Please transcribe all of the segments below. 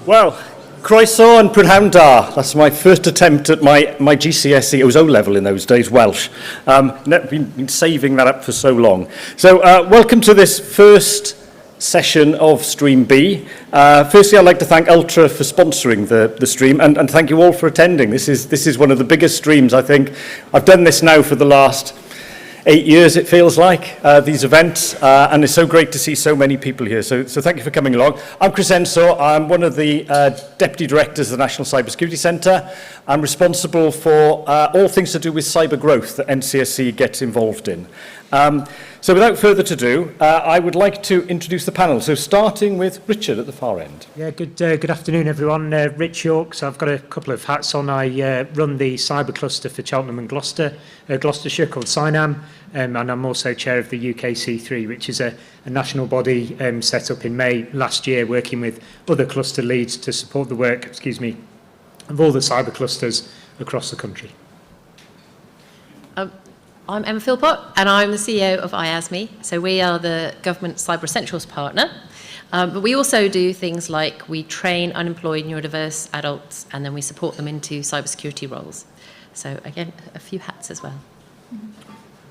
Well, croeso and prynhawn. That's my first attempt at my GCSE. It was O-level in those days, Welsh. Been saving that up for so long. So welcome to this first session of Stream B. Firstly, I'd like to thank Ultra for sponsoring the stream, and thank you all for attending. This is one of the biggest streams, I think. I've done this now for the last 8 years, it feels like, these events, and it's so great to see so many people here. So thank you for coming along. I'm Chris Ensor. I'm one of the Deputy Directors of the National Cybersecurity Centre. I'm responsible for all things to do with cyber growth that NCSC gets involved in. So without further ado, I would like to introduce the panel. So starting with Richard at the far end. Yeah, good afternoon, everyone. Rich York. So I've got a couple of hats on. I run the cyber cluster for Cheltenham and Gloucestershire called CYNAM, and I'm also chair of the UKC3, which is a national body set up in May last year, working with other cluster leads to support the work, of all the cyber clusters across the country. I'm Emma Philpott, and I'm the CEO of IASME. So we are the Government Cyber Essentials partner. But we also do things like we train unemployed neurodiverse adults, and then we support them into cybersecurity roles. So again, a few hats as well.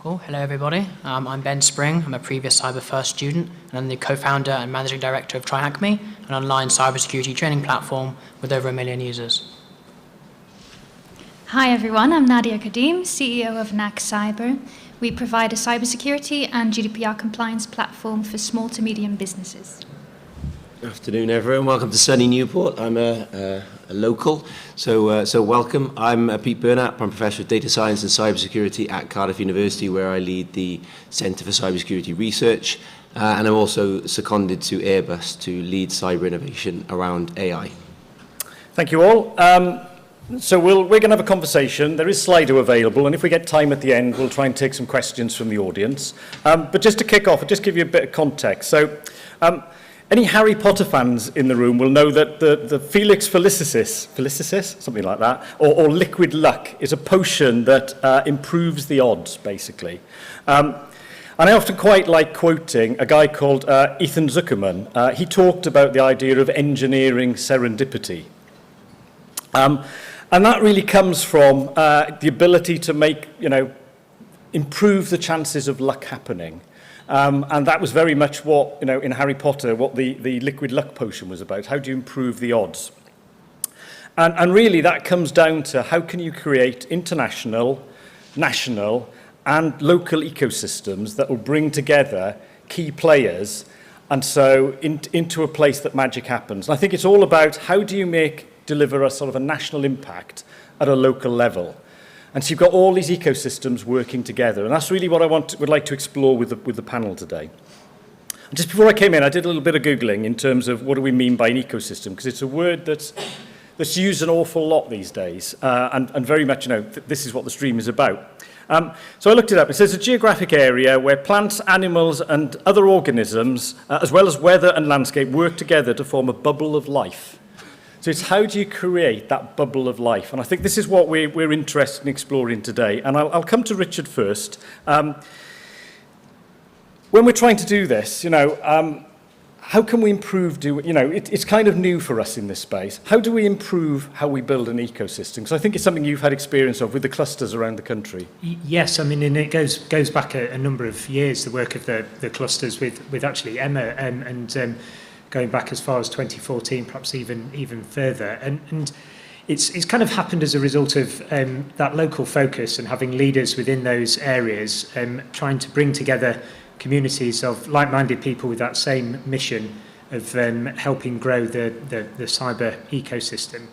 Cool. Hello, everybody. I'm Ben Spring. I'm a previous Cyber First student, and I'm the co-founder and managing director of TryHackMe, an online cybersecurity training platform with over 1 million users. Hi everyone, I'm Nadia Kadim, CEO of NAC Cyber. We provide a cybersecurity and GDPR compliance platform for small to medium businesses. Good afternoon, everyone. Welcome to sunny Newport. I'm a local, so welcome. I'm Pete Burnap. I'm Professor of Data Science and Cybersecurity at Cardiff University, where I lead the Centre for Cybersecurity Research, and I'm also seconded to Airbus to lead cyber innovation around AI. Thank you all. So we're going to have a conversation. There is Slido available, and if we get time at the end, we'll try and take some questions from the audience. But just to kick off, I'll just give you a bit of context. So any Harry Potter fans in the room will know that the Felix Felicis, something like that, or liquid luck is a potion that improves the odds, basically. And I often quite like quoting a guy called Ethan Zuckerman. He talked about the idea of engineering serendipity. And that really comes from the ability to make, improve the chances of luck happening. And that was very much what, in Harry Potter, what the liquid luck potion was about. How do you improve the odds? And really that comes down to how can you create international, national, and local ecosystems that will bring together key players and so into a place that magic happens. And I think it's all about how do you deliver a sort of a national impact at a local level. And so you've got all these ecosystems working together. And that's really what I would like to explore with the panel today. And just before I came in, I did a little bit of Googling in terms of what do we mean by an ecosystem, because it's a word that's used an awful lot these days. And very much, this is what the stream is about. So I looked it up. It says a geographic area where plants, animals, and other organisms, as well as weather and landscape, work together to form a bubble of life. So it's how do you create that bubble of life? And I think this is what we're interested in exploring today. And I'll come to Richard first. When we're trying to do this, how can we improve? It's kind of new for us in this space. How do we improve how we build an ecosystem? Because I think it's something you've had experience of with the clusters around the country. Yes, I mean, and it goes back a number of years, the work of the clusters with actually Emma and going back as far as 2014, perhaps even further. And it's kind of happened as a result of that local focus and having leaders within those areas trying to bring together communities of like-minded people with that same mission of helping grow the cyber ecosystem.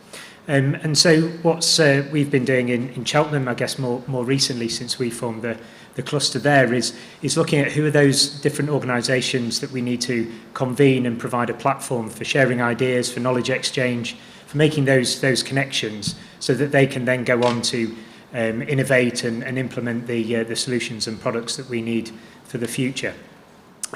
And so what we've been doing in Cheltenham, I guess more recently since we formed the cluster there, is looking at who are those different organisations that we need to convene and provide a platform for sharing ideas, for knowledge exchange, for making those connections so that they can then go on to innovate and implement the solutions and products that we need for the future.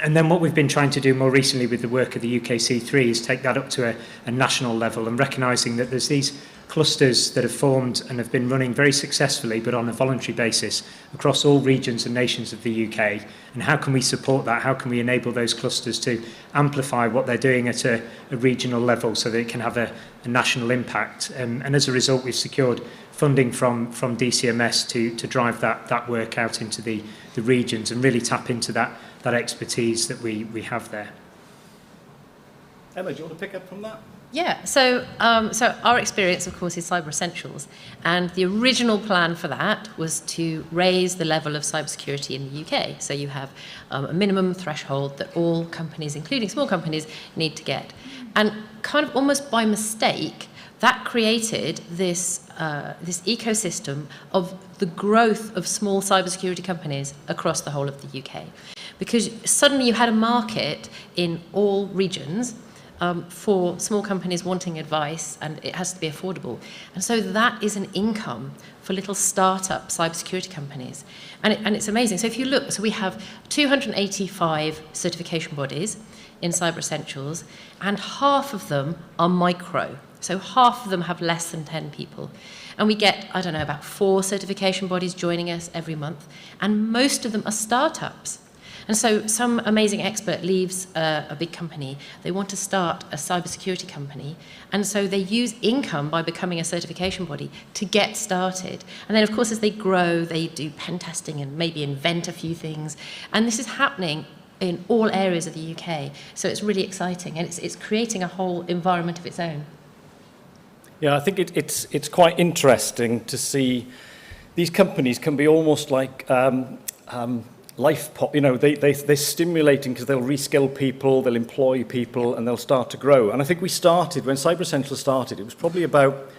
And then what we've been trying to do more recently with the work of the UKC3 is take that up to a national level, and recognising that there's these clusters that have formed and have been running very successfully, but on a voluntary basis across all regions and nations of the UK. And how can we support that? How can we enable those clusters to amplify what they're doing at a regional level so that it can have a national impact? And as a result, we've secured funding from DCMS to drive that work out into the regions and really tap into that expertise that we have there. Emma, do you want to pick up from that? Yeah, so our experience, of course, is Cyber Essentials, and the original plan for that was to raise the level of cybersecurity in the UK. So you have a minimum threshold that all companies, including small companies, need to get. And kind of almost by mistake, that created this ecosystem of the growth of small cybersecurity companies across the whole of the UK. Because suddenly you had a market in all regions for small companies wanting advice, and it has to be affordable. And so that is an income for little startup cybersecurity companies. And it's amazing. So if you look, so we have 285 certification bodies in Cyber Essentials, and half of them are micro. So half of them have less than 10 people. And we get, I don't know, about 4 certification bodies joining us every month, and most of them are startups. And so some amazing expert leaves a big company. They want to start a cybersecurity company. And so they use income by becoming a certification body to get started. And then, of course, as they grow, they do pen testing and maybe invent a few things. And this is happening in all areas of the UK. So it's really exciting. And it's creating a whole environment of its own. Yeah, I think it's quite interesting to see these companies can be almost like they're stimulating because they'll reskill people, they'll employ people, and they'll start to grow. And I think we started, when Cyber Essentials started, it was probably about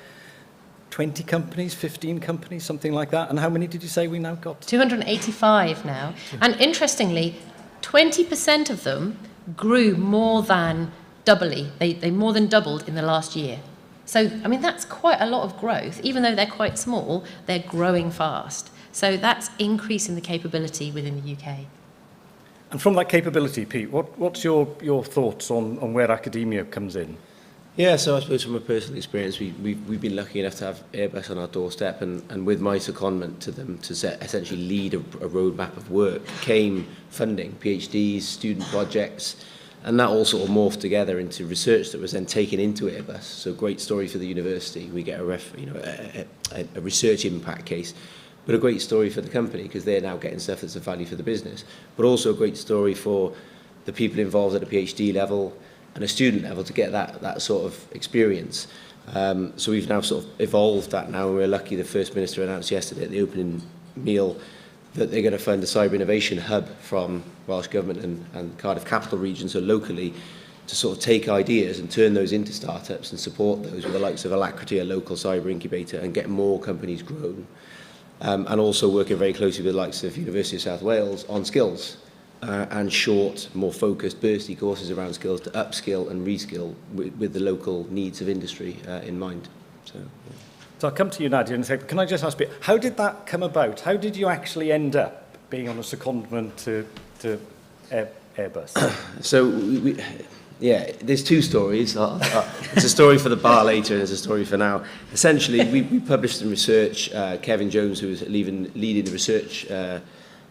20 companies, 15 companies, something like that. And how many did you say we now got? 285 now. And interestingly, 20% of them grew more than doubly. They more than doubled in the last year. So, I mean, that's quite a lot of growth. Even though they're quite small, they're growing fast. So that's increasing the capability within the UK. And from that capability, Pete, what's your thoughts on where academia comes in? Yeah, so I suppose from a personal experience, we've been lucky enough to have Airbus on our doorstep, and with my secondment to them to essentially lead a roadmap of work came funding, PhDs, student projects, and that all sort of morphed together into research that was then taken into Airbus. So great story for the university. We get a research impact case, but a great story for the company because they're now getting stuff that's of value for the business, but also a great story for the people involved at a PhD level and a student level to get that sort of experience. So we've now sort of evolved that now, and we're lucky the First Minister announced yesterday at the opening meal that they're going to fund a cyber innovation hub from Welsh Government and Cardiff Capital Region, so locally, to sort of take ideas and turn those into startups and support those with the likes of Alacrity, a local cyber incubator, and get more companies grown. And also working very closely with the likes of University of South Wales on skills and short, more focused, bursty courses around skills to upskill and reskill with the local needs of industry in mind. So I'll come to you, Nadia, and say, can I just ask you, how did that come about? How did you actually end up being on a secondment to Airbus? So, there's two stories. It's a story for the bar later, and there's a story for now. Essentially, we published some research. Kevin Jones, who was leading the research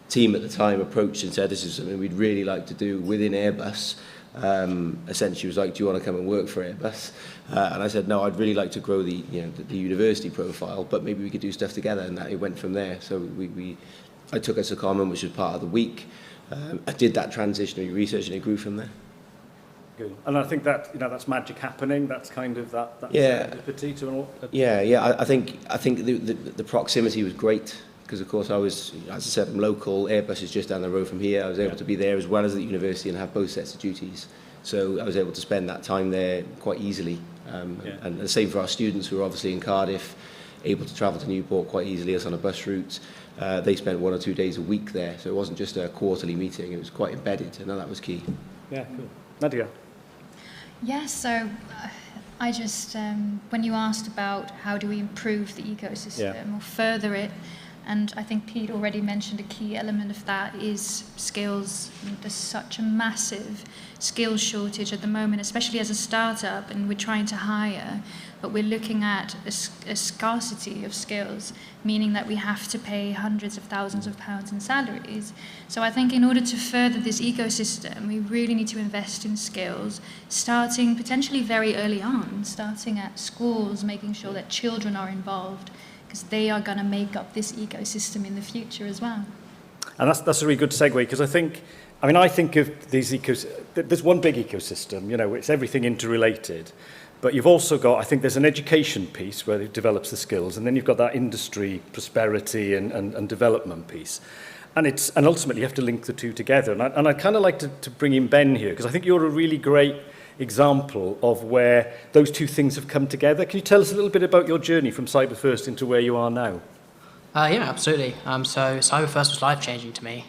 team at the time, approached and said, this is something we'd really like to do within Airbus. Essentially was like, do you want to come and work for Airbus? And I said, no, I'd really like to grow the university profile, but maybe we could do stuff together, and that it went from there. So I took a secondment, which was part of the week. I did that transitionary research, and it grew from there. Good. And I think that that's magic happening. That's kind of that serendipity to an. I think the proximity was great. Because, of course, I was, as I said, I'm local. Airbus is just down the road from here. I was able to be there as well as at the university and have both sets of duties. So I was able to spend that time there quite easily. And the same for our students who are obviously in Cardiff, able to travel to Newport quite easily as on a bus route. They spent 1 or 2 days a week there. So it wasn't just a quarterly meeting. It was quite embedded, and that was key. Yeah, cool. Nadia? Yeah, so I just, when you asked about how do we improve the ecosystem or further it, And I think Pete already mentioned a key element of that is skills. There's such a massive skills shortage at the moment, especially as a startup, and we're trying to hire, but we're looking at a scarcity of skills, meaning that we have to pay hundreds of thousands of pounds in salaries. So I think in order to further this ecosystem, we really need to invest in skills, starting potentially very early on, starting at schools, making sure that children are involved, because they are going to make up this ecosystem in the future as well. And that's a really good segue, because I think of these there's one big ecosystem, it's everything interrelated. But you've also got, I think there's an education piece where it develops the skills, and then you've got that industry, prosperity and development piece. And ultimately you have to link the two together. And I'd kind of like to bring in Ben here, because I think you're a really great example of where those two things have come together. Can you tell us a little bit about your journey from CyberFirst into where you are now? Yeah, absolutely. So CyberFirst was life-changing to me,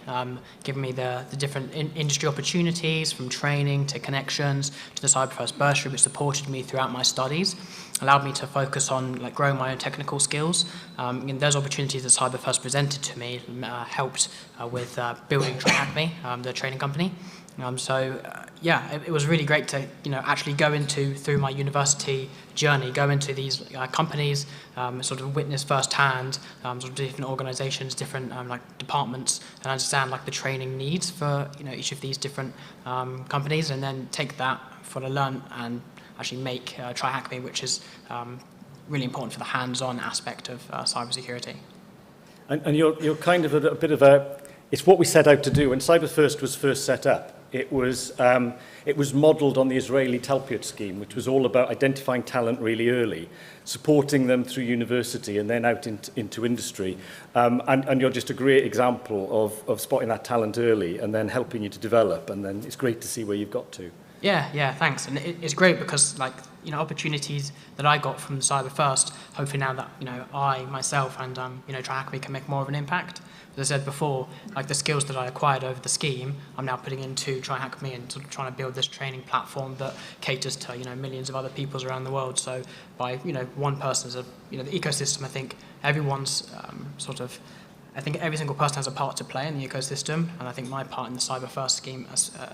giving me the different industry opportunities, from training to connections to the CyberFirst bursary, which supported me throughout my studies, allowed me to focus on growing my own technical skills. And those opportunities that CyberFirst presented to me helped with building TryHackMe, the training company. It was really great to actually go through my university journey, go into these companies, sort of witness firsthand sort of different organizations, different departments, and understand the training needs for each of these different companies, and then take that for the learn and actually make TryHackMe, which is really important for the hands-on aspect of cybersecurity. And you're kind of a bit of it's what we set out to do. When CyberFirst was first set up, it was modelled on the Israeli Talpiot scheme, which was all about identifying talent really early, supporting them through university and then out into industry. And you're just a great example of spotting that talent early and then helping you to develop. And then it's great to see where you've got to. Yeah, thanks. And it's great because opportunities that I got from CyberFirst, hopefully now that I myself and TryHackMe can make more of an impact. As I said before, the skills that I acquired over the scheme, I'm now putting into TryHackMe and sort of trying to build this training platform that caters to millions of other people around the world. So by one person, the ecosystem, I think everyone's I think every single person has a part to play in the ecosystem, and I think my part in the CyberFirst scheme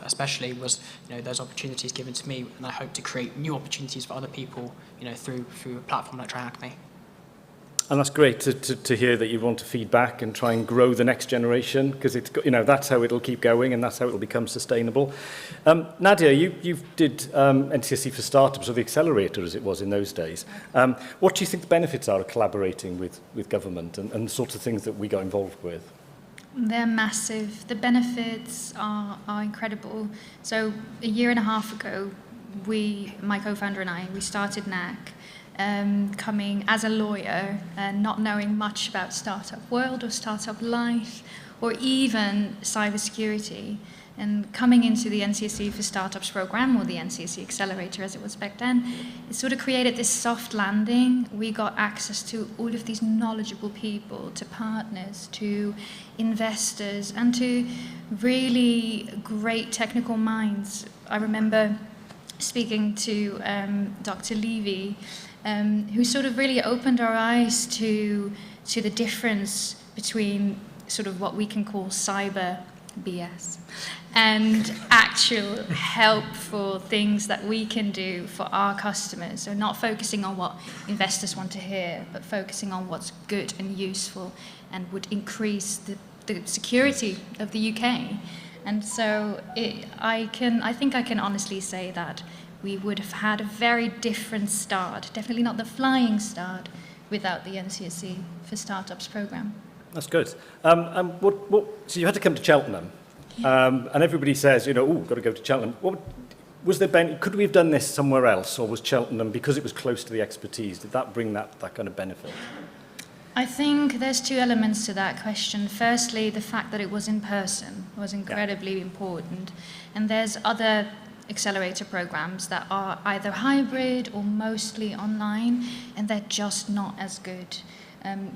especially was those opportunities given to me, and I hope to create new opportunities for other people through a platform like TryHackMe. And that's great to hear that you want to feed back and try and grow the next generation, because it's that's how it'll keep going and that's how it'll become sustainable. Nadia, you did NCSE for Startups, or the accelerator as it was in those days. What do you think the benefits are of collaborating with government and the sorts of things that we got involved with? They're massive. The benefits are incredible. So a year and a half ago, my co-founder and I, we started NAC. Coming as a lawyer and not knowing much about startup world or startup life or even cybersecurity, and coming into the NCSE for Startups program, or the NCSE Accelerator as it was back then, it sort of created this soft landing. We got access to all of these knowledgeable people, to partners, to investors, and to really great technical minds. I remember speaking to Dr. Levy, who sort of really opened our eyes to the difference between sort of what we can call cyber BS and actual helpful things that we can do for our customers. So not focusing on what investors want to hear, but focusing on what's good and useful and would increase the security of the UK. And so I think I can honestly say that we would have had a very different start, definitely not the flying start, without the NCSE for Startups program. That's good. So you had to come to Cheltenham, and everybody says, got to go to Cheltenham. Could we have done this somewhere else, or was Cheltenham, because it was close to the expertise, did that bring that kind of benefit? I think there's two elements to that question. Firstly, the fact that it was in person was incredibly important, and there's other accelerator programs that are either hybrid or mostly online, and they're just not as good.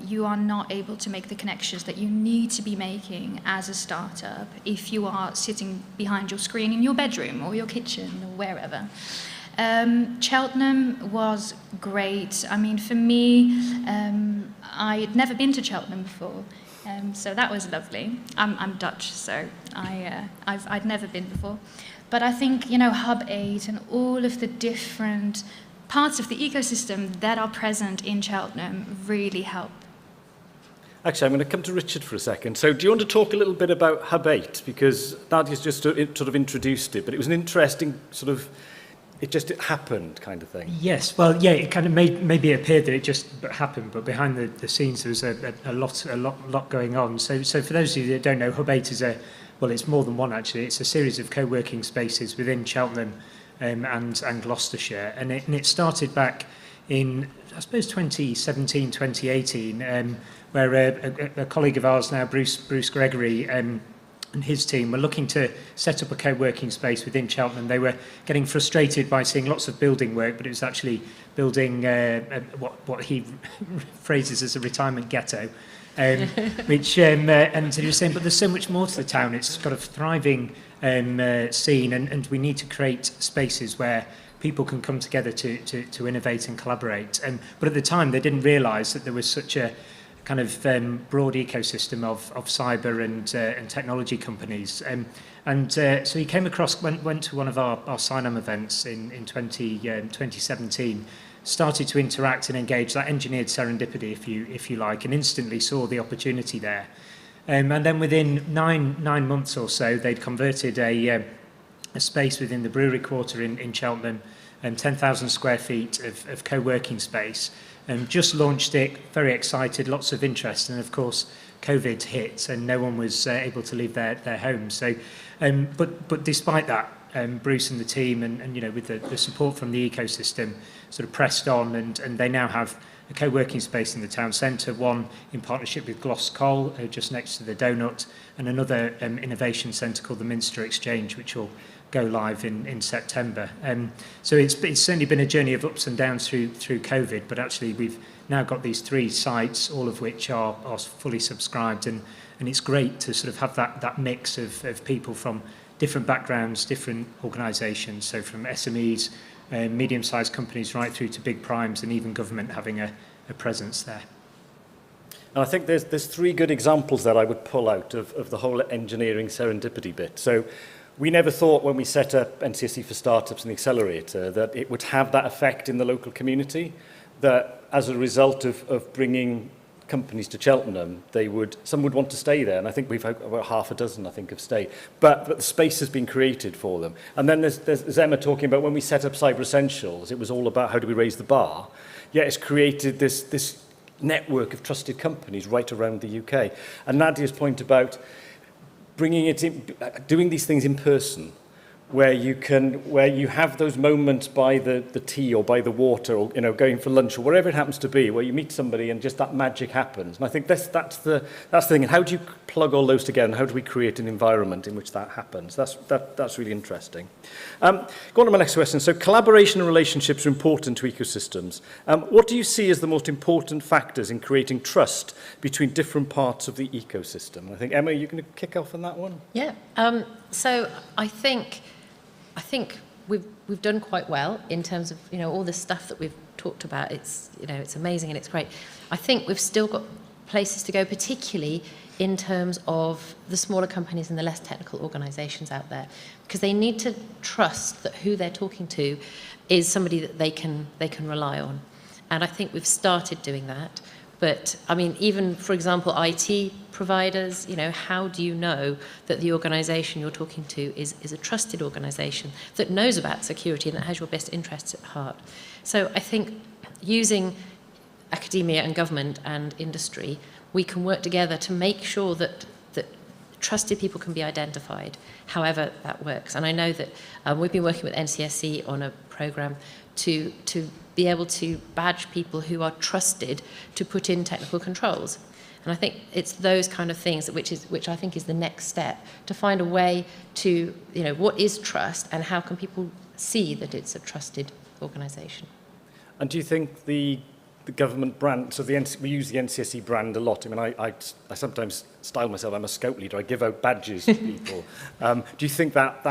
You are not able to make the connections that you need to be making as a startup if you are sitting behind your screen in your bedroom or your kitchen or wherever. Cheltenham was great. I mean, for me, I'd never been to Cheltenham before, so that was lovely. I'm Dutch, so I'd never been before. But I think, you know, Hub 8 and all of the different parts of the ecosystem that are present in Cheltenham really help. Actually, I'm going to come to Richard for a second. So do you want to talk a little bit about Hub 8? Because Nadia's just sort of introduced it, but it was an interesting sort of, it happened kind of thing. Yes, well, yeah, it kind of maybe it appeared that it just happened, but behind the scenes there was a lot going on. So for those of you that don't know, Hub 8 is well, it's more than one actually. It's a series of co-working spaces within Cheltenham and Gloucestershire, and it started back in, I suppose, 2017, 2018, where a colleague of ours now, Bruce Gregory, and his team were looking to set up a co-working space within Cheltenham. They were getting frustrated by seeing lots of building work, but it was actually building what he phrases as a retirement ghetto, which and he was saying, but there's so much more to the town. It's got a thriving scene, and we need to create spaces where people can come together to innovate and collaborate. But at the time, they didn't realise that there was such a kind of broad ecosystem of cyber and technology companies. So he came across, went to one of our sign-on events in 2017, started to interact and engage, that engineered serendipity, if you like, and instantly saw the opportunity there. And then within nine months or so, they'd converted a space within the brewery quarter in Cheltenham, 10,000 square feet of co-working space, and just launched it, very excited, lots of interest, and of course COVID hit and no one was able to leave their homes. So, but despite that, Bruce and the team and you know, with the support from the ecosystem, sort of pressed on, and they now have a co-working space in the town centre, one in partnership with Gloss Coal, just next to the Donut, and another innovation centre called the Minster Exchange, which will go live in September. So it's certainly been a journey of ups and downs through COVID, but actually we've now got these 3 sites, all of which are fully subscribed, and it's great to sort of have that mix of people from different backgrounds, different organisations, so from SMEs, medium-sized companies right through to big primes, and even government having a presence there. And I think there's 3 good examples that I would pull out of the whole engineering serendipity bit. So we never thought when we set up NCSE for Startups and the Accelerator that it would have that effect in the local community, that as a result of bringing companies to Cheltenham, some would want to stay there, and I think we've had about half a dozen, I think, have stayed. But the space has been created for them. And then there's Emma talking about when we set up Cyber Essentials, it was all about how do we raise the bar. Yet it's created this network of trusted companies right around the UK. And Nadia's point about bringing it in, doing these things in person, where you have those moments by the tea or by the water, or you know, going for lunch or wherever it happens to be, where you meet somebody and just that magic happens. And I think that's the thing. And how do you plug all those together? And how do we create an environment in which that happens? That's really interesting. Go on to my next question. So collaboration and relationships are important to ecosystems. What do you see as the most important factors in creating trust between different parts of the ecosystem? I think, Emma, you're going to kick off on that one? Yeah. So I think we've done quite well in terms of, you know, all the stuff that we've talked about. It's, you know, it's amazing and it's great. I think we've still got places to go, particularly in terms of the smaller companies and the less technical organisations out there, because they need to trust that who they're talking to is somebody that they can rely on. And I think we've started doing that. But, I mean, even, for example, IT providers, you know, how do you know that the organisation you're talking to is a trusted organisation that knows about security and that has your best interests at heart? So I think using academia and government and industry, we can work together to make sure that trusted people can be identified, however that works. And I know that we've been working with NCSE on a programme to be able to badge people who are trusted to put in technical controls. And I think it's those kind of things which I think is the next step, to find a way to, you know, what is trust and how can people see that it's a trusted organisation. And do you think the the government brand, so we use the NCSE brand a lot. I mean, I sometimes style myself, I'm a scout leader, I give out badges to people. Do you think that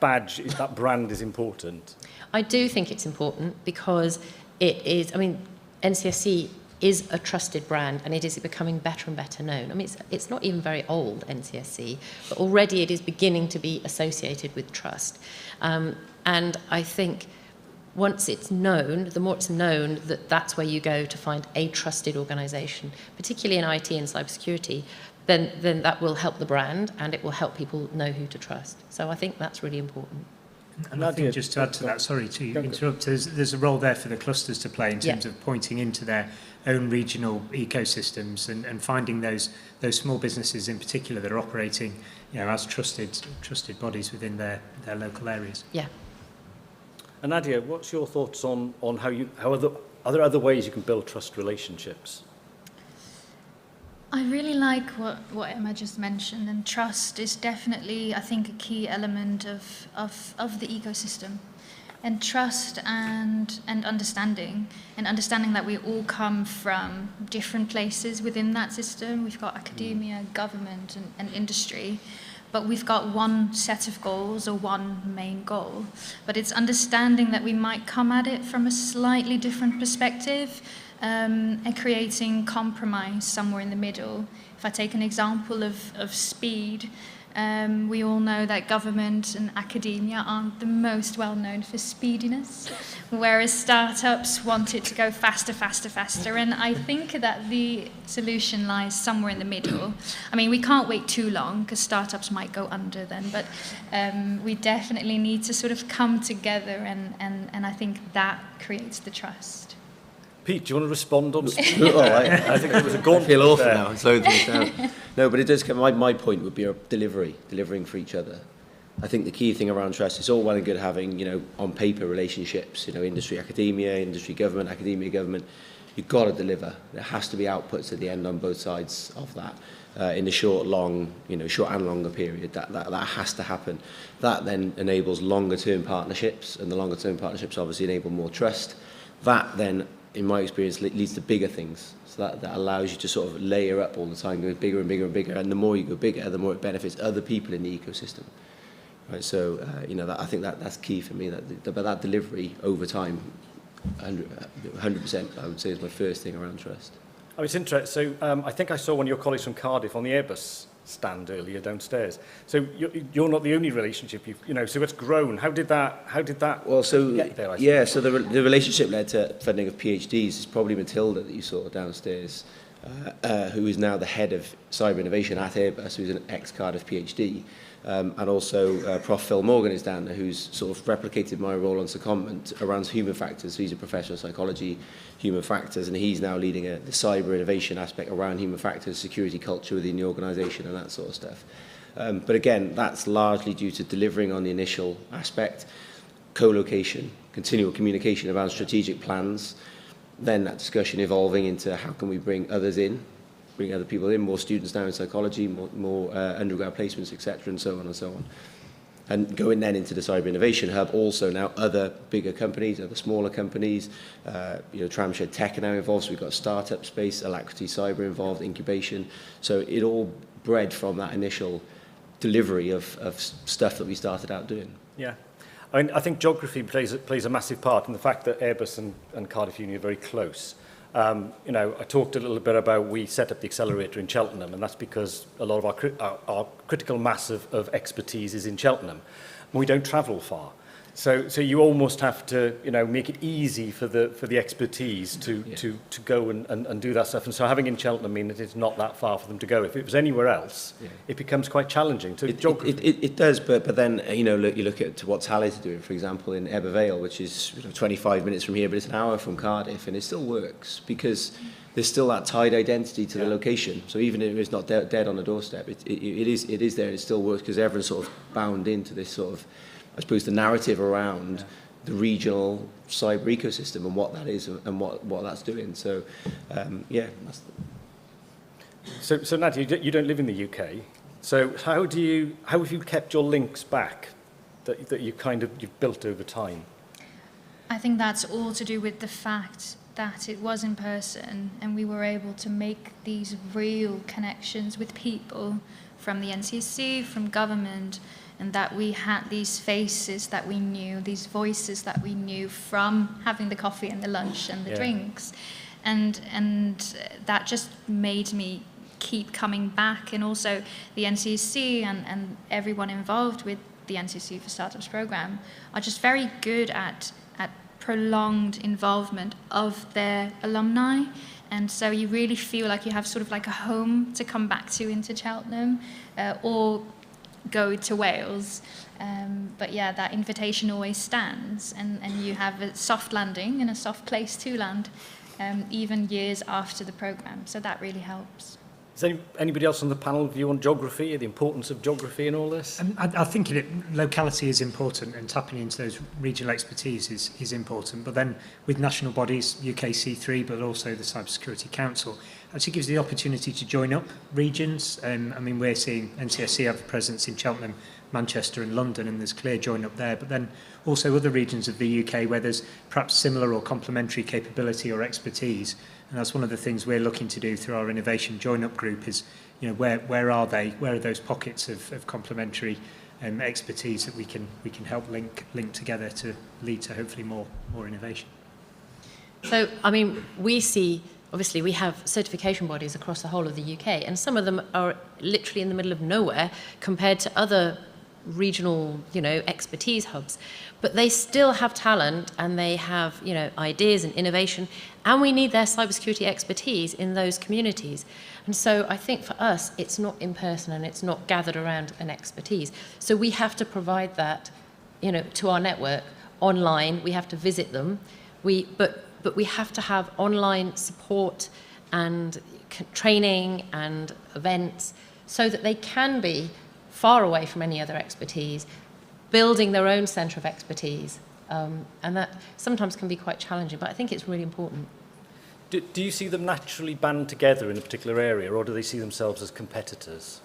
badge, that brand is important? I do think it's important because it is, I mean, NCSE is a trusted brand and it is becoming better and better known. I mean, it's not even very old, NCSE, but already it is beginning to be associated with trust. And I think once it's known, the more it's known that that's where you go to find a trusted organisation, particularly in IT and cybersecurity, then that will help the brand and it will help people know who to trust. So I think that's really important. And I think just to add to that, sorry to interrupt, there's a role there for the clusters to play in terms of pointing into their own regional ecosystems and finding those small businesses in particular that are operating, as trusted bodies within their local areas. Yeah. And Nadia, what's your thoughts on are there other ways you can build trust relationships? I really like what Emma just mentioned, and trust is definitely, I think, a key element of the ecosystem. And trust and understanding that we all come from different places within that system. We've got academia, government, and industry, but we've got one set of goals or one main goal. But it's understanding that we might come at it from a slightly different perspective, and creating compromise somewhere in the middle. If I take an example of speed, we all know that government and academia aren't the most well known for speediness, whereas startups want it to go faster, faster, faster. And I think that the solution lies somewhere in the middle. I mean, we can't wait too long because startups might go under then, but we definitely need to sort of come together, and I think that creates the trust. Pete, do you want to respond on speed? I think there was a gauntlet. I feel awful there. now. I'm slowing things down. No, but it does come. My point would be delivering for each other. I think the key thing around trust is all well and good having, on paper relationships, industry, academia, industry, government, academia, government. You've got to deliver. There has to be outputs at the end on both sides of that. In the short and longer period, that has to happen. That then enables longer term partnerships, and the longer term partnerships obviously enable more trust. That then, in my experience, leads to bigger things. So that allows you to sort of layer up all the time, go bigger and bigger and bigger. And the more you go bigger, the more it benefits other people in the ecosystem. Right. So I think that's key for me. That delivery over time, 100%, I would say, is my first thing around trust. Oh, it's interesting. So I think I saw one of your colleagues from Cardiff on the Airbus stand earlier downstairs. So you're not the only relationship so it's grown. How did that well, so get there, so the relationship led to funding of PhDs. It's probably Matilda that you saw downstairs, who is now the head of cyber innovation at Airbus, who's an ex-Cardiff PhD. And also Prof. Phil Morgan is down there, who's sort of replicated my role on secondment around human factors. So he's a professor of psychology, human factors, and he's now leading the cyber innovation aspect around human factors, security culture within the organisation and that sort of stuff. But again, that's largely due to delivering on the initial aspect, co-location, continual communication around strategic plans, then that discussion evolving into how can we bring others in, bring other people in, more students now in psychology, more undergrad placements, etc., and so on and so on. And going then into the Cyber Innovation Hub, also now other bigger companies, other smaller companies, Tramshed Tech are now involved, so we've got startup space, Alacrity Cyber involved, incubation. So it all bred from that initial delivery of stuff that we started out doing. Yeah. I mean, I think geography plays a massive part in the fact that Airbus and Cardiff Uni are very close. I talked a little bit about we set up the accelerator in Cheltenham, and that's because a lot of our critical mass of expertise is in Cheltenham. And we don't travel far. So you almost have to, make it easy for the expertise to go and do that stuff. And so having in Cheltenham means that it's not that far for them to go. If it was anywhere else, it becomes quite challenging. So it does, but then you look at what Tally's doing, for example, in Ebervale, which is 25 minutes from here, but it's an hour from Cardiff, and it still works because there's still that tied identity to the location. So even if it's not dead on the doorstep, it is there. It still works because everyone's sort of bound into this sort of, I suppose, the narrative around the regional cyber ecosystem and what that is and what that's doing. So, So Nadia, you don't live in the UK. So how have you kept your links back that you've built over time? I think that's all to do with the fact that it was in person and we were able to make these real connections with people from the NCSC, from government, and that we had these faces that we knew, these voices that we knew from having the coffee and the lunch and the drinks. And that just made me keep coming back. And also the NCSC and everyone involved with the NCSC for Startups program are just very good at prolonged involvement of their alumni. And so you really feel like you have sort of like a home to come back to into Cheltenham or go to Wales. But yeah, that invitation always stands, and you have a soft landing and a soft place to land, even years after the program. So that really helps. Is anybody else on the panel view on geography, the importance of geography in all this? I think locality is important, and tapping into those regional expertise is important. But then with national bodies, UKC3, but also the Cybersecurity Council, actually gives the opportunity to join up regions. I mean, we're seeing NCSC have a presence in Cheltenham, Manchester and London, and there's clear join up there. But then also other regions of the UK where there's perhaps similar or complementary capability or expertise. And that's one of the things we're looking to do through our innovation join-up group is, you know, where are they? Where are those pockets of complementary expertise that we can help link together to lead to hopefully more innovation? So, I mean, we see, obviously, we have certification bodies across the whole of the UK, and some of them are literally in the middle of nowhere compared to other regional, you know, expertise hubs. But they still have talent and they have, you know, ideas and innovation, and we need their cybersecurity expertise in those communities. And so I think for us, it's not in person and it's not gathered around an expertise. So we have to provide that, you know, to our network online. We have to visit them. But we have to have online support and training and events so that they can be far away from any other expertise, building their own centre of expertise. And that sometimes can be quite challenging, but I think it's really important. Do you see them naturally band together in a particular area, or do they see themselves as competitors?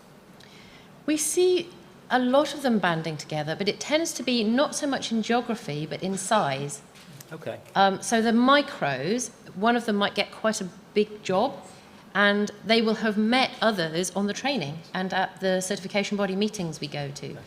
We see a lot of them banding together, but it tends to be not so much in geography, but in size. Okay. So the micros, one of them might get quite a big job, and they will have met others on the training and at the certification body meetings we go to. Okay.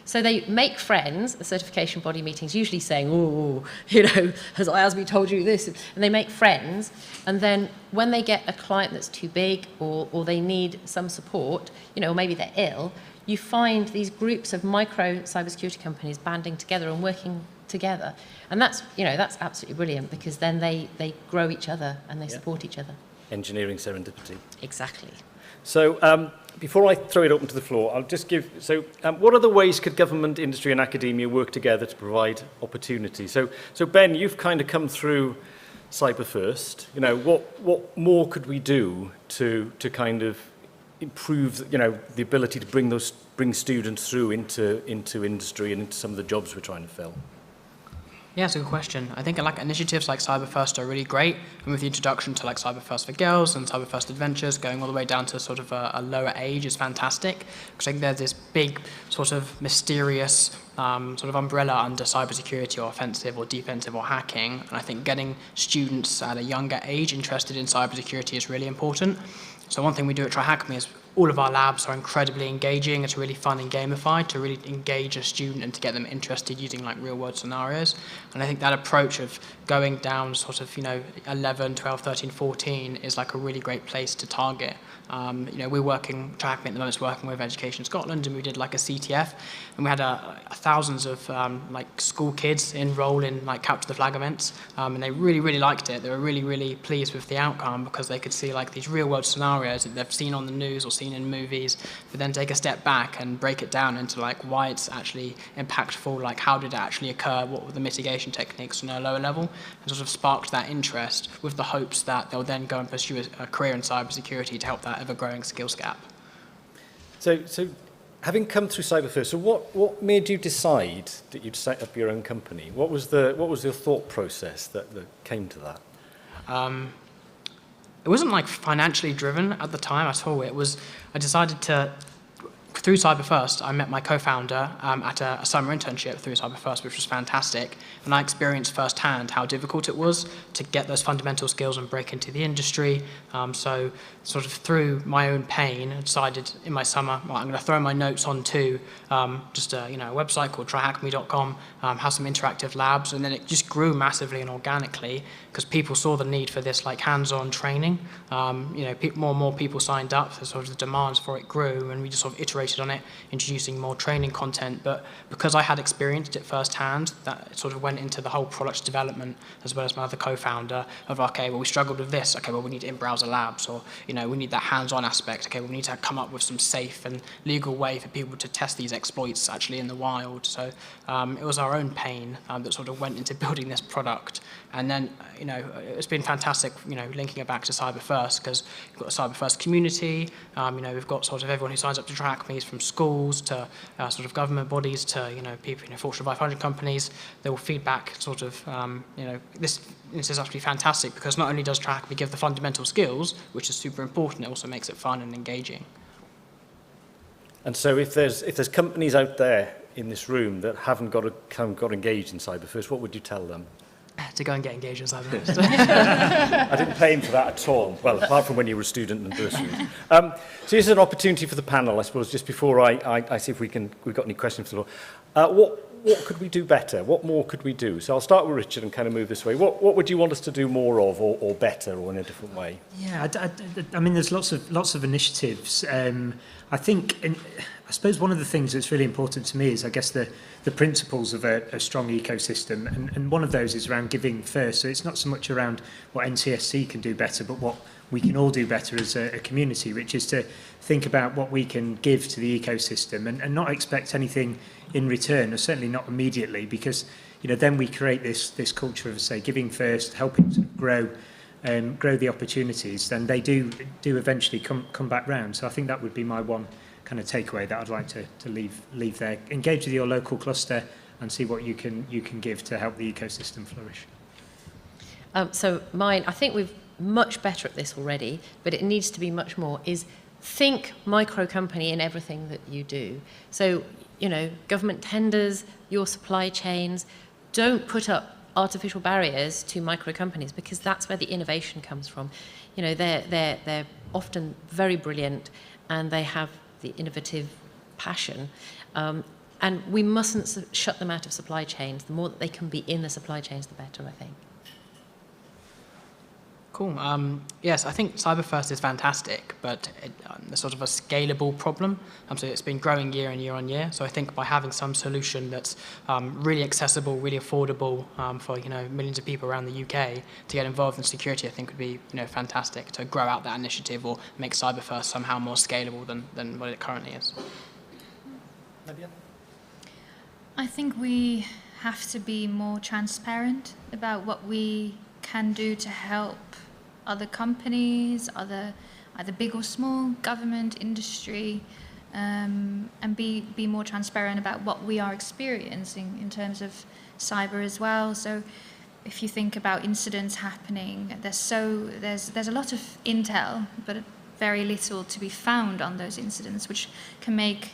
So they make friends at the certification body meetings, usually saying, oh, you know, has IASME told you this? And they make friends, and then when they get a client that's too big or they need some support, you know, or maybe they're ill, you find these groups of micro cybersecurity companies banding together and working together. And that's, you know, that's absolutely brilliant, because then they grow each other and they support each other. Engineering serendipity. Exactly. So before I throw it open to the floor, I'll just give, what other ways could government, industry and academia work together to provide opportunity? So Ben, you've kind of come through Cyber First. You know, what more could we do to kind of improve, you know, the ability to bring students through into industry and into some of the jobs we're trying to fill? Yeah, it's a good question. I think like initiatives like Cyber First are really great, and with the introduction to like Cyber First for Girls and Cyber First Adventures going all the way down to sort of a lower age is fantastic, because I think there's this big sort of mysterious sort of umbrella under cybersecurity or offensive or defensive or hacking, and I think getting students at a younger age interested in cybersecurity is really important. So one thing we do at TryHackMe is all of our labs are incredibly engaging. It's really fun and gamified to really engage a student and to get them interested using like real world scenarios. And I think that approach of going down sort of, you know, 11, 12, 13, 14 is like a really great place to target. You know, TryHackMe at the moment is working with Education Scotland, and we did like a CTF, and we had thousands of like school kids enroll in like Capture the Flag events, and they really, really liked it. They were really, really pleased with the outcome, because they could see like these real world scenarios that they've seen on the news or seen in movies, but then take a step back and break it down into like why it's actually impactful, like how did it actually occur, what were the mitigation techniques on a lower level, and sort of sparked that interest with the hopes that they'll then go and pursue a career in cybersecurity to help that ever-growing skills gap. So having come through Cyber First, so what made you decide that you'd set up your own company? What was your thought process that came to that? It wasn't like financially driven at the time at all. It was, I decided to, through CyberFirst, I met my co-founder at a summer internship through CyberFirst, which was fantastic. And I experienced firsthand how difficult it was to get those fundamental skills and break into the industry. So sort of through my own pain, I decided in my summer, well, I'm going to throw my notes onto just a website called tryhackme.com, have some interactive labs, and then it just grew massively and organically because people saw the need for this like hands-on training. More and more people signed up, so sort of the demands for it grew, and we just sort of iterated on it, introducing more training content. But because I had experienced it firsthand, that sort of went into the whole product development, as well as my other co-founder, of okay, well, we struggled with this, okay, well, we need in-browser labs, or we need that hands-on aspect, okay, well, we need to come up with some safe and legal way for people to test these exploits actually in the wild. So it was our own pain that sort of went into building this product. And then, it's been fantastic, linking it back to CyberFirst, because we've got a CyberFirst community, we've got sort of everyone who signs up to TrackMe, from schools to sort of government bodies to, people, Fortune 500 companies. They will feedback sort of, this is actually fantastic, because not only does TrackMe give the fundamental skills, which is super important, it also makes it fun and engaging. And so if there's companies out there in this room that haven't got engaged in CyberFirst, what would you tell them? To go and get engaged in CyberFirst. I didn't pay him for that at all. Well, apart from when you were a student and bursaries. So here's an opportunity for the panel, I suppose, just before I see if we've got any questions for the floor. What could we do better? What more could we do? So I'll start with Richard and kind of move this way. What would you want us to do more of, or better, or in a different way? Yeah, I mean, there's lots of initiatives. I think, I suppose one of the things that's really important to me is, I guess, the principles of a strong ecosystem, and one of those is around giving first. So it's not so much around what NCSC can do better, but what we can all do better as a community, which is to think about what we can give to the ecosystem and not expect anything in return, or certainly not immediately, because then we create this culture of, say, giving first, helping to grow the opportunities, then they do eventually come back round. So I think that would be my one kind of takeaway that I'd like to leave there. Engage with your local cluster and see what you can give to help the ecosystem flourish. So mine, I think we're much better at this already, but it needs to be much more, is think micro company in everything that you do. So, government tenders, your supply chains, don't put up artificial barriers to micro companies, because that's where the innovation comes from. They're often very brilliant, and they have the innovative passion. And we mustn't shut them out of supply chains. The more that they can be in the supply chains, the better, I think. Cool. Yes, I think CyberFirst is fantastic, but it's sort of a scalable problem. So it's been growing year on year. So I think by having some solution that's really accessible, really affordable for millions of people around the UK to get involved in security, I think would be fantastic to grow out that initiative or make CyberFirst somehow more scalable than what it currently is. I think we have to be more transparent about what we can do to help other companies, either big or small, government, industry, and be more transparent about what we are experiencing in terms of cyber as well. So if you think about incidents happening, there's a lot of intel, but very little to be found on those incidents, which can make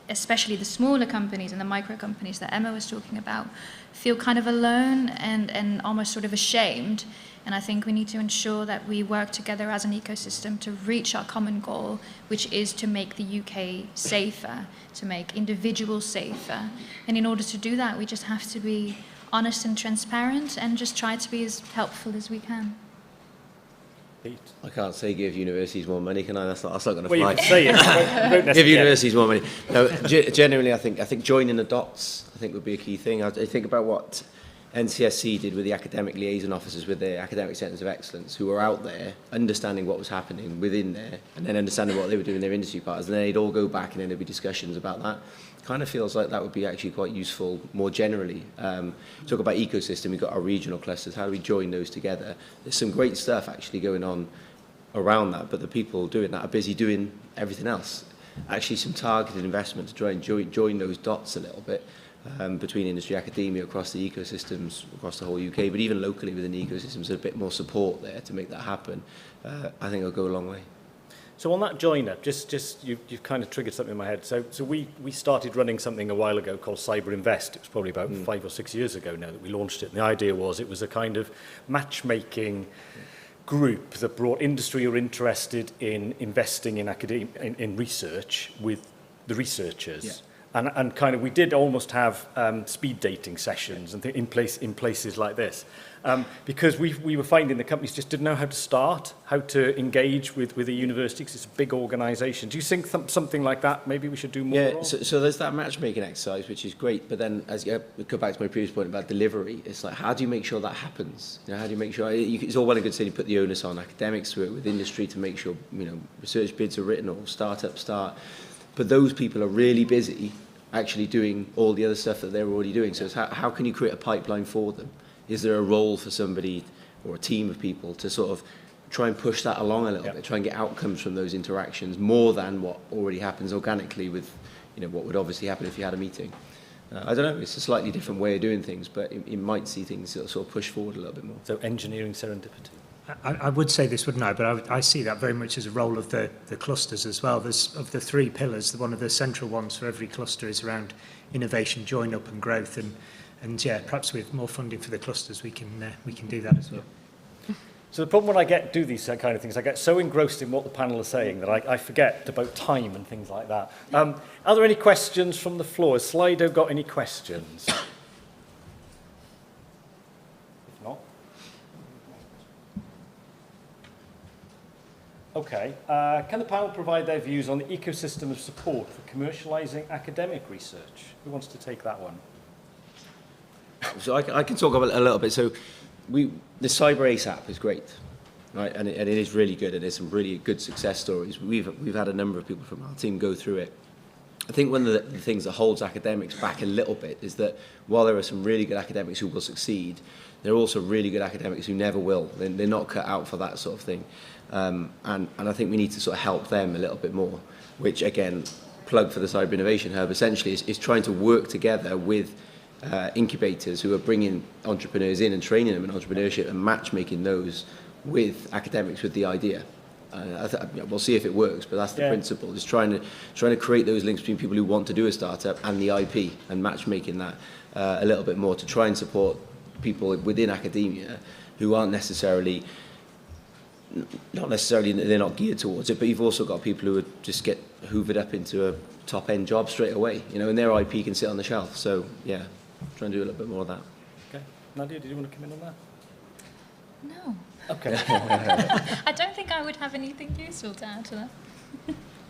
especially the smaller companies and the micro companies that Emma was talking about feel kind of alone and almost sort of ashamed. And I think we need to ensure that we work together as an ecosystem to reach our common goal, which is to make the UK safer, to make individuals safer. And in order to do that, we just have to be honest and transparent and just try to be as helpful as we can. I can't say give universities more money, can I? That's not going to fly. Well, you can say it. Give universities more money. No, generally, I think joining the dots, I think, would be a key thing. I think about what NCSC did with the academic liaison officers with their academic centres of excellence, who were out there understanding what was happening within there, and then understanding what they were doing in their industry partners, and then they'd all go back and then there'd be discussions about that. Kind of feels like that would be actually quite useful more generally. Talk about ecosystem, we've got our regional clusters, how do we join those together? There's some great stuff actually going on around that, but the people doing that are busy doing everything else. Actually some targeted investment to try and join those dots a little bit between industry, academia, across the ecosystems, across the whole UK, but even locally within the ecosystems, there's a bit more support there to make that happen. I think it'll go a long way. So on that join up, you've kind of triggered something in my head. So we started running something a while ago called Cyber Invest. It was probably about 5 or 6 years ago now that we launched it. And the idea was it was a kind of matchmaking group that brought industry who are interested in investing in in research with the researchers. Yeah. And kind of we did almost have speed dating sessions and in places like this. Because we were finding the companies just didn't know how to start, how to engage with a university, because it's a big organisation. Do you think something like that maybe we should do more of? So there's that matchmaking exercise, which is great, but then as you go back to my previous point about delivery, it's like, how do you make sure that happens? You know, how do you make sure, it's all well and good saying you put the onus on academics to work with industry to make sure, you know, research bids are written or startups start, but those people are really busy actually doing all the other stuff that they're already doing. So it's how can you create a pipeline for them? Is there a role for somebody or a team of people to sort of try and push that along a little bit, try and get outcomes from those interactions more than what already happens organically with, you know, what would obviously happen if you had a meeting? I don't know, it's a slightly different way of doing things, but it might see things sort of push forward a little bit more. So engineering serendipity. I would say this, wouldn't I? But I see that very much as a role of the clusters as well. There's, of the 3 pillars, one of the central ones for every cluster is around innovation, join up and growth. And yeah, perhaps with more funding for the clusters, we can do that as well. So the problem when I do these kind of things, I get so engrossed in what the panel are saying that I forget about time and things like that. Are there any questions from the floor? Has Slido got any questions? If not. Okay. Can the panel provide their views on the ecosystem of support for commercialising academic research? Who wants to take that one? So I can talk about it a little bit. So the Cyber Ace app is great, right? And it is really good. And there's some really good success stories. We've had a number of people from our team go through it. I think one of the things that holds academics back a little bit is that while there are some really good academics who will succeed, there are also really good academics who never will. They're not cut out for that sort of thing. And I think we need to sort of help them a little bit more, which again, plug for the Cyber Innovation Hub, essentially is trying to work together with incubators who are bringing entrepreneurs in and training them in entrepreneurship and matchmaking those with academics with the idea. We'll see if it works, but that's the principle. Is trying to create those links between people who want to do a startup and the IP and matchmaking that a little bit more to try and support people within academia who aren't necessarily they're not geared towards it, but you've also got people who would just get hoovered up into a top-end job straight away, you know, and their IP can sit on the shelf. So yeah, try and do a little bit more of that. Okay, Nadia, did you want to come in on that? No. Okay. I don't think I would have anything useful to add to that.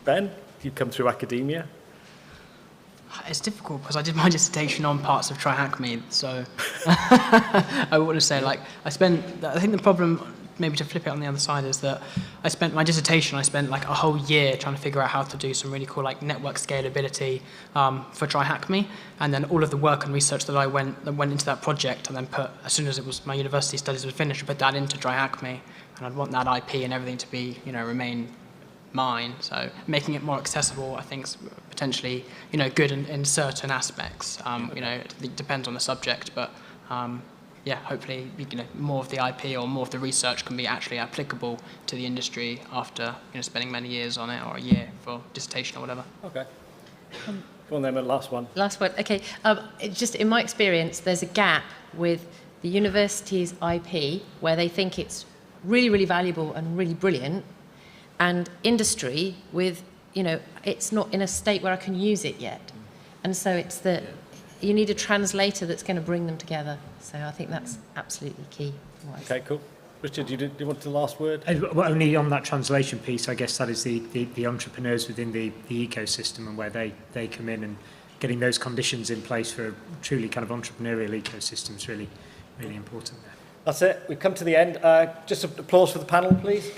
Ben, you come through academia. It's difficult because I did my dissertation on parts of TryHackMe, so I want to say, like, I think the problem, maybe to flip it on the other side, is that I spent like a whole year trying to figure out how to do some really cool like network scalability for TryHackMe, and then all of the work and research that went into that project, and then as soon as my university studies were finished, I put that into TryHackMe, and I'd want that IP and everything to be, you know, remain mine. So making it more accessible, I think, is potentially, you know, good in certain aspects. You know, it depends on the subject, but yeah, hopefully, you know, more of the IP or more of the research can be actually applicable to the industry after, you know, spending many years on it, or a year for dissertation or whatever. Okay. Go on then, last one. Last one. Okay. Just in my experience, there's a gap with the university's IP where they think it's really, really valuable and really brilliant, and industry with, you know, it's not in a state where I can use it yet. And so it's you need a translator that's going to bring them together. So I think that's absolutely key. Okay, cool. Richard, do you want the last word? Well, only on that translation piece, I guess that is the entrepreneurs within the ecosystem and where they come in, and getting those conditions in place for a truly kind of entrepreneurial ecosystem is really, really important there. That's it. We've come to the end. Just an applause for the panel, please.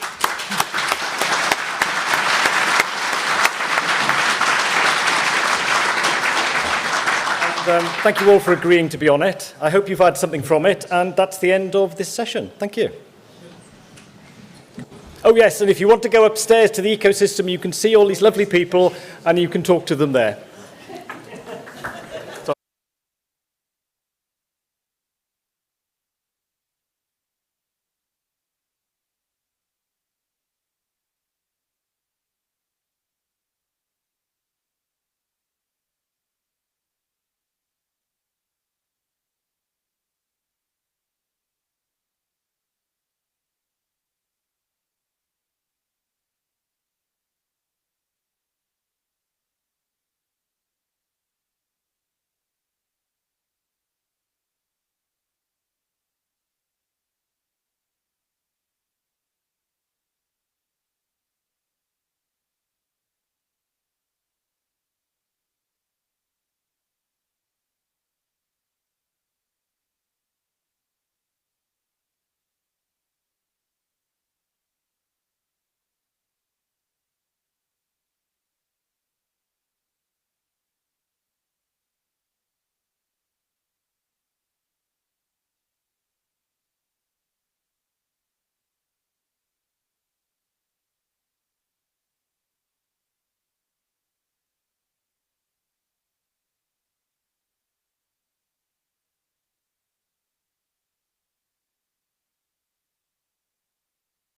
Thank you all for agreeing to be on it. I hope you've had something from it, and that's the end of this session. Thank you. Oh yes, and if you want to go upstairs to the ecosystem, you can see all these lovely people and you can talk to them there.